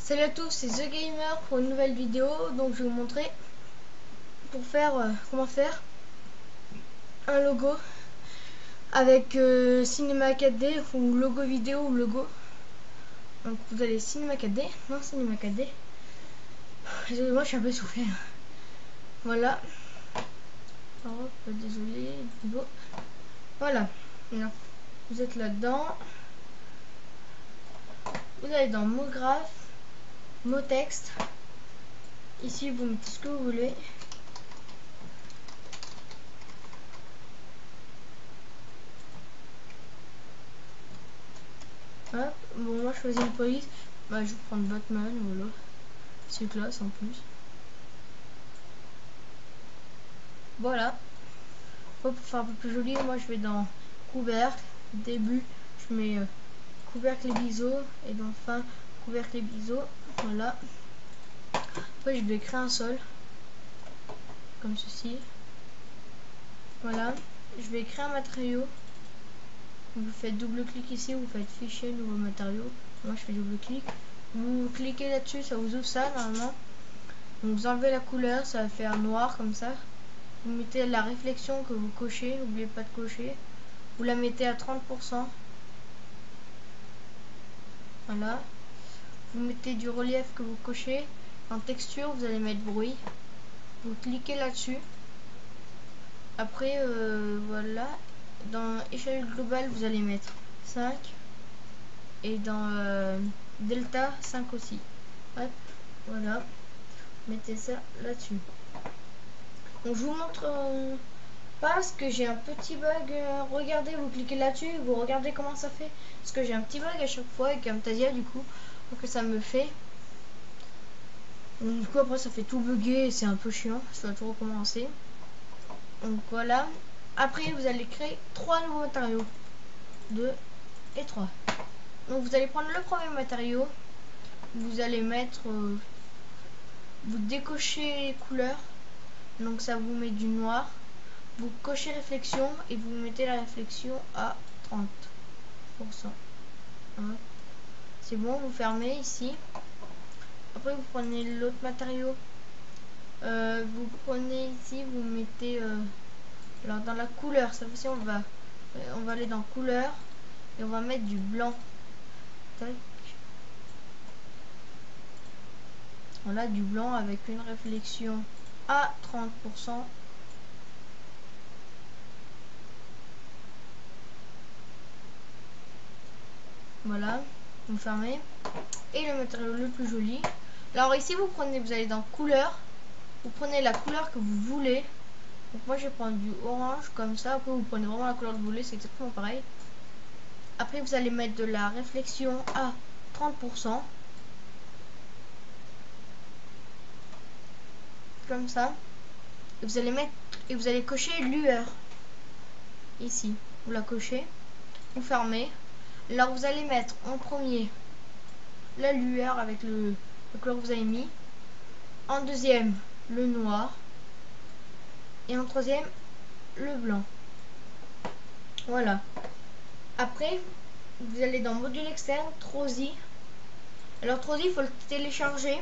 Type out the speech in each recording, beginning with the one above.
Salut à tous, c'est The Gamer pour une nouvelle vidéo. Donc je vais vous montrer pour faire comment faire un logo avec Cinema 4D ou logo vidéo ou logo. Donc vous allez Cinema 4D, non Cinema 4D. Moi je suis un peu essoufflé. Voilà. Oh, désolé. Voilà. Vous êtes là-dedans. Vous allez dans mots graphes, mots texte. Ici vous mettez ce que vous voulez. Hop. Bon, moi je choisis une police. Bah, je vais prendre Batman, voilà. C'est classe en plus. Voilà. Pour faire un peu plus joli, moi je vais dans couvercle, début, je mets couvercle et biseaux, et dans fin, couvercle et biseaux. Voilà. Après je vais créer un sol, comme ceci. Voilà. Je vais créer un matériau. Vous faites double clic ici, vous faites fichier, nouveau matériau. Moi je fais double clic. Vous cliquez là-dessus, ça vous ouvre ça normalement. Donc vous enlevez la couleur, ça va faire noir comme ça. Vous mettez la réflexion que vous cochez, n'oubliez pas de cocher. Vous la mettez à 30%. Voilà. Vous mettez du relief que vous cochez. En texture, vous allez mettre bruit. Vous cliquez là-dessus. Après, voilà. Dans échelle globale, vous allez mettre 5. Et dans delta, 5 aussi. Hop, voilà. Mettez ça là-dessus. Donc, je vous montre parce que j'ai un petit bug. Regardez, vous cliquez là-dessus, vous regardez comment ça fait. Parce que j'ai un petit bug à chaque fois avec Camtasia du coup. Donc ça me fait. Donc, du coup après ça fait tout bugger et c'est un peu chiant. Ça va tout recommencer. Donc voilà. Après vous allez créer 3 nouveaux matériaux. 2 et 3. Donc vous allez prendre le premier matériau. Vous allez mettre. Vous décochez les couleurs. Donc ça vous met du noir. Vous cochez réflexion et vous mettez la réflexion à 30%. C'est bon, vous fermez ici. Après vous prenez l'autre matériau. Vous prenez ici, vous mettez alors dans la couleur. Cette fois-ci on va aller dans couleur et on va mettre du blanc. Tac. Voilà, du blanc avec une réflexion à 30%. Voilà, vous fermez. Et le matériau le plus joli. Alors ici vous allez dans couleur. Vous prenez la couleur que vous voulez. Donc moi je vais prendre du orange comme ça. Après vous prenez vraiment la couleur que vous voulez, c'est exactement pareil. Après vous allez mettre de la réflexion à 30%. Comme ça. Et vous allez cocher lueur. Ici. Vous la cochez. Vous fermez. Alors vous allez mettre en premier la lueur avec le couleur que vous avez mis. En deuxième, le noir. Et en troisième, le blanc. Voilà. Après, vous allez dans module externe, Trozy. Alors Trozy, il faut le télécharger.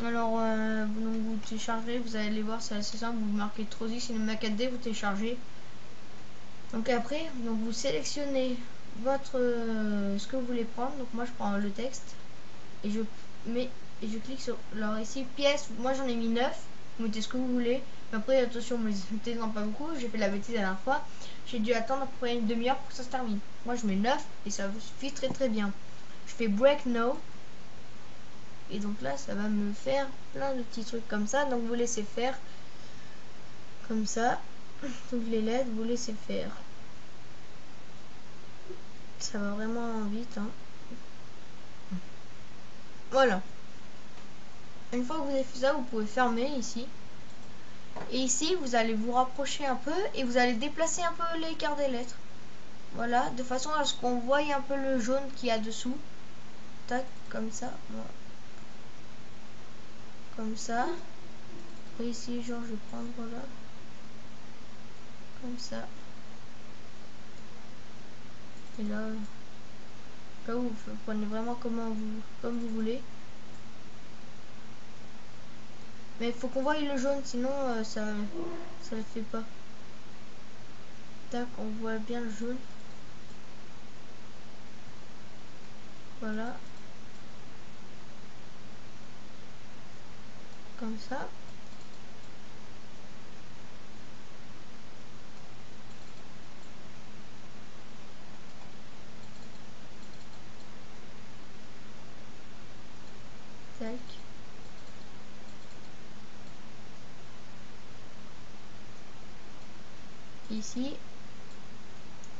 Alors, donc vous téléchargez, vous allez voir, c'est assez simple. Vous marquez Trozy Cinema 4D, vous téléchargez. Donc après, donc vous sélectionnez votre ce que vous voulez prendre. Donc moi je prends le texte et je clique sur. Alors ici pièces, moi j'en ai mis 9. Vous mettez ce que vous voulez. Mais après attention, mettez-en pas beaucoup. J'ai fait la bêtise la dernière fois. J'ai dû attendre à peu près une demi-heure pour que ça se termine. Moi je mets 9 et ça vous suffit très très bien. Je fais break now. Et donc là ça va me faire plein de petits trucs comme ça. Donc vous laissez faire comme ça. Donc les LED vous laissez faire. Ça va vraiment vite hein. Voilà. Une fois que vous avez fait ça, vous pouvez fermer ici. Et ici, vous allez vous rapprocher un peu et vous allez déplacer un peu l'écart des lettres. Voilà, de façon à ce qu'on voie un peu le jaune qu'il y a dessous. Tac, comme ça. Voilà. Comme ça. Et ici, genre, je vais prendre là. Comme ça. Et là vous prenez vraiment comme vous voulez. Mais il faut qu'on voie le jaune, sinon ça le fait pas. Tac, on voit bien le jaune. Voilà. Comme ça. Tac. Ici.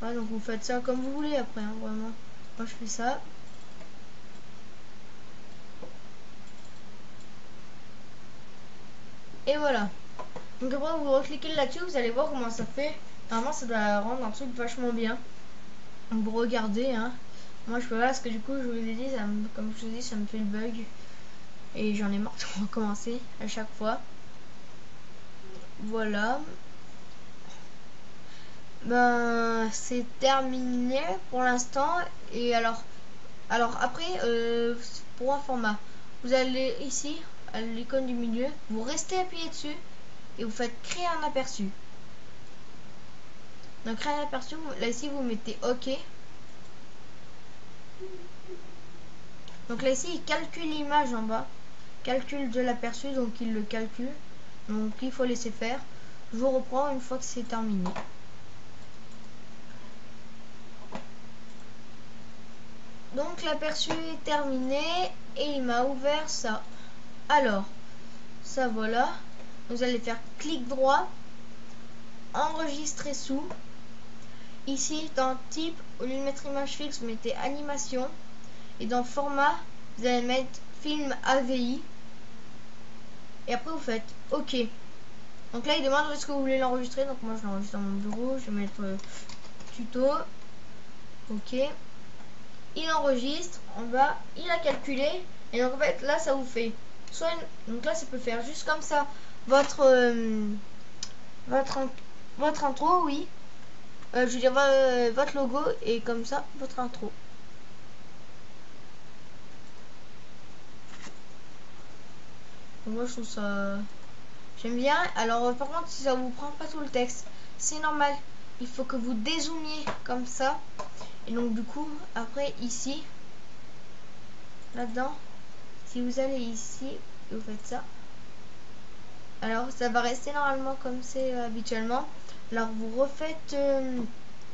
Ouais, donc vous faites ça comme vous voulez après, hein, vraiment. Moi je fais ça. Et voilà. Donc après vous recliquez là-dessus, vous allez voir comment ça fait. Normalement ça doit rendre un truc vachement bien. Donc vous regardez, hein. Moi je peux pas parce que du coup je vous ai dit, comme je vous ai dit, ça me fait le bug. Et j'en ai marre de recommencer à chaque fois. Voilà. Ben c'est terminé pour l'instant. Et alors après pour un format, vous allez ici à l'icône du milieu, vous restez appuyé dessus et vous faites créer un aperçu. Donc créer un aperçu, là ici vous mettez OK. Donc là ici il calcule l'image en bas, calcul de l'aperçu, donc il le calcule, donc il faut laisser faire. Je vous reprends une fois que c'est terminé. Donc l'aperçu est terminé et il m'a ouvert ça. Alors ça, voilà, vous allez faire clic droit, enregistrer sous. Ici dans type, au lieu de mettre image fixe, vous mettez animation. Et dans format, vous allez mettre film AVI. Et après vous faites OK. Donc là il demande où est-ce que vous voulez l'enregistrer. Donc moi je l'enregistre dans mon bureau. Je vais mettre tuto. OK. Il enregistre. En bas il a calculé. Et donc en fait là ça vous fait soit donc là ça peut faire juste comme ça votre votre intro, oui. Je veux dire votre logo et comme ça votre intro. Donc moi je trouve ça, j'aime bien. Alors par contre si ça vous prend pas tout le texte, c'est normal. Il faut que vous dézoomiez comme ça. Et donc du coup après ici, là-dedans, si vous allez ici et vous faites ça, alors ça va rester normalement comme c'est habituellement. Alors vous refaites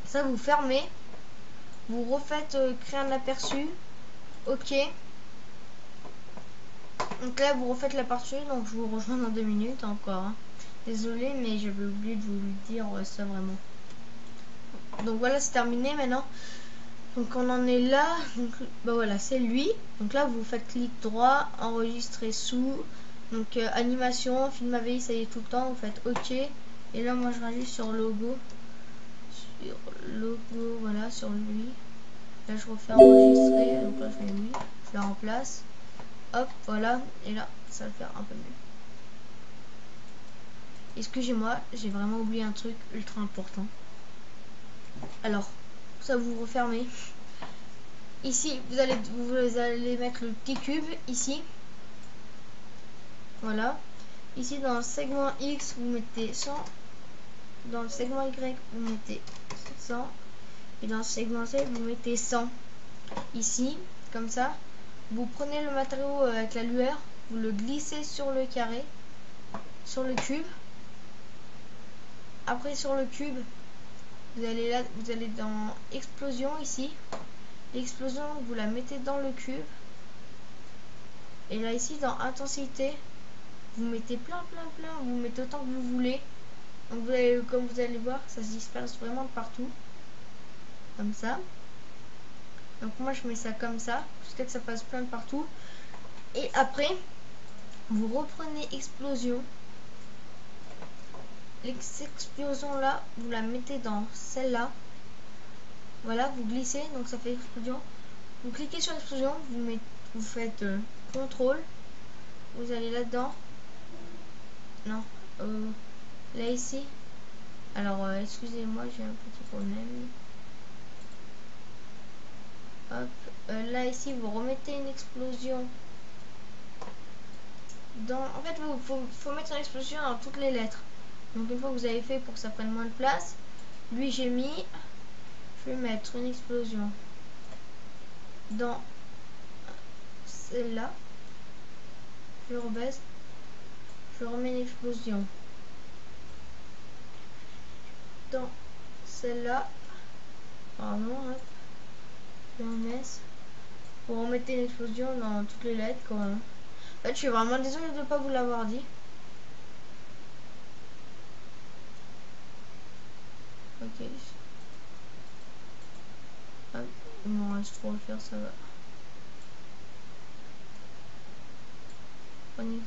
ça, vous fermez, vous refaites créer un aperçu. OK. Donc là vous refaites l'aperçu. Donc je vous rejoins dans 2 minutes encore, hein. Désolée mais j'avais oublié de vous dire ça vraiment. Donc voilà, c'est terminé maintenant. Donc on en est là. Donc bah voilà, c'est lui. Donc là vous faites clic droit, enregistrer sous. Donc animation, film AVI, ça y est tout le temps. Vous faites OK. Et là moi je rajoute sur logo. Sur logo, voilà, sur lui. Là je refais enregistrer. Donc là je mets lui. Je le remplace. Hop, voilà. Et là ça va le faire un peu mieux. Excusez-moi, j'ai vraiment oublié un truc ultra important. Alors, ça vous refermez. Ici, vous allez mettre le petit cube ici. Voilà. Ici, dans le segment X, vous mettez 100. Dans le segment Y, vous mettez 100. Et dans le segment Z, vous mettez 100. Ici, comme ça. Vous prenez le matériau avec la lueur, vous le glissez sur le carré, sur le cube. Après, sur le cube, vous allez là, vous allez dans explosion ici. L'explosion, vous la mettez dans le cube. Et là ici dans intensité, vous mettez plein, vous mettez autant que vous voulez. Donc vous allez, comme vous allez voir, ça se disperse vraiment de partout. Comme ça. Donc moi je mets ça comme ça, jusqu'à que ça fasse plein de partout. Et après, vous reprenez explosion. L'explosion là, vous la mettez dans celle-là. Voilà, vous glissez, donc ça fait explosion. Vous cliquez sur l'explosion, vous faites contrôle. Vous allez là-dedans. Non. Là ici. Alors excusez-moi, j'ai un petit problème. Hop. Là ici, vous remettez une explosion. En fait, faut mettre une explosion dans toutes les lettres. Donc une fois que vous avez fait pour que ça prenne moins de place, lui j'ai mis, je vais mettre une explosion dans celle-là. Je rebaisse, je remets une explosion dans celle-là. Pardon, hop. Je laisse. Vous remettez une explosion dans toutes les lettres quand même. En fait, je suis vraiment désolée de ne pas vous l'avoir dit. Ok. Hop, il m'en reste 3 à faire, ça va. Prenez.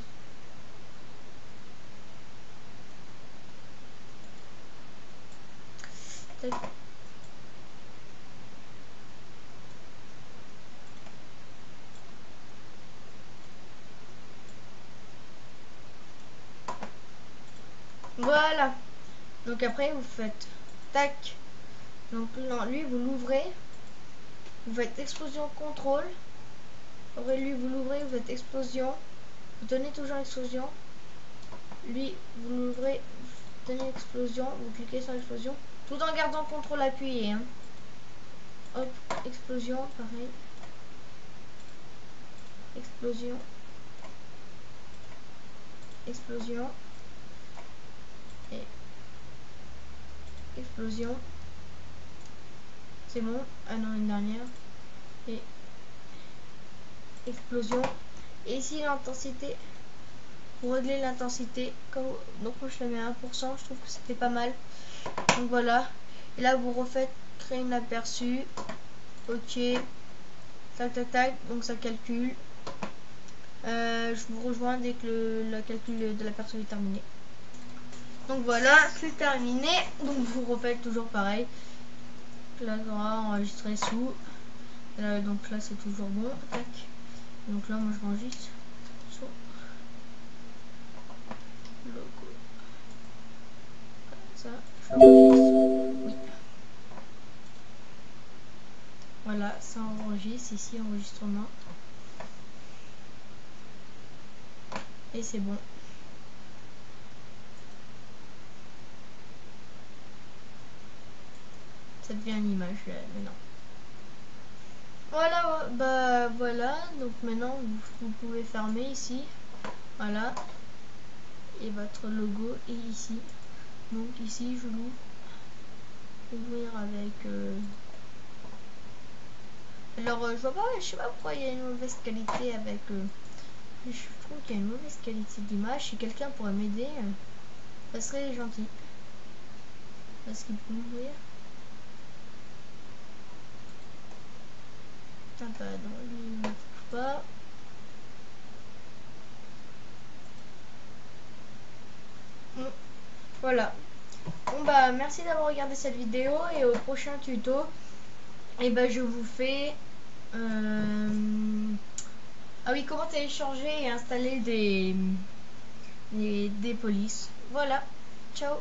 Tac. Voilà. Donc après, vous faites tac. Donc non, lui, vous l'ouvrez. Vous faites explosion contrôle. Après, lui, vous l'ouvrez, vous faites explosion. Vous donnez toujours explosion. Lui, vous l'ouvrez, vous donnez explosion. Vous cliquez sur l'explosion. Tout en gardant contrôle appuyé. Hein. Hop, explosion, pareil. Explosion. Explosion. Et explosion. C'est bon. Ah non, une dernière. Et explosion. Et ici l'intensité, pour régler l'intensité, donc moi je la mets à 1%, je trouve que c'était pas mal. Donc voilà. Et là vous refaites créer un aperçu. Ok. Tac tac tac. Donc ça calcule. Je vous rejoins dès que le calcul de l'aperçu est terminé. Donc voilà, c'est terminé. Donc vous refaites toujours pareil. Là on va enregistrer sous. Donc là c'est toujours bon. Tac. Donc là moi je m'enregistre sur logo. Ça, je l'enregistre. Oui. Voilà, ça enregistre ici, enregistrement. Et c'est bon. Ça devient une image là, maintenant. Voilà, bah voilà. Donc maintenant vous pouvez fermer ici. Voilà. Et votre logo est ici. Donc ici je l'ouvre. Ouvrir avec. Alors je vois pas, je sais pas pourquoi il y a une mauvaise qualité avec. Je trouve qu'il y a une mauvaise qualité d'image. Si quelqu'un pourrait m'aider, ça serait gentil. Est-ce qu'il peut m'ouvrir? Ah bah non, lui ne trouve pas. Bon, voilà. Bon bah merci d'avoir regardé cette vidéo et au prochain tuto, et bah je vous fais ah oui, comment télécharger et installer des polices. Voilà, ciao.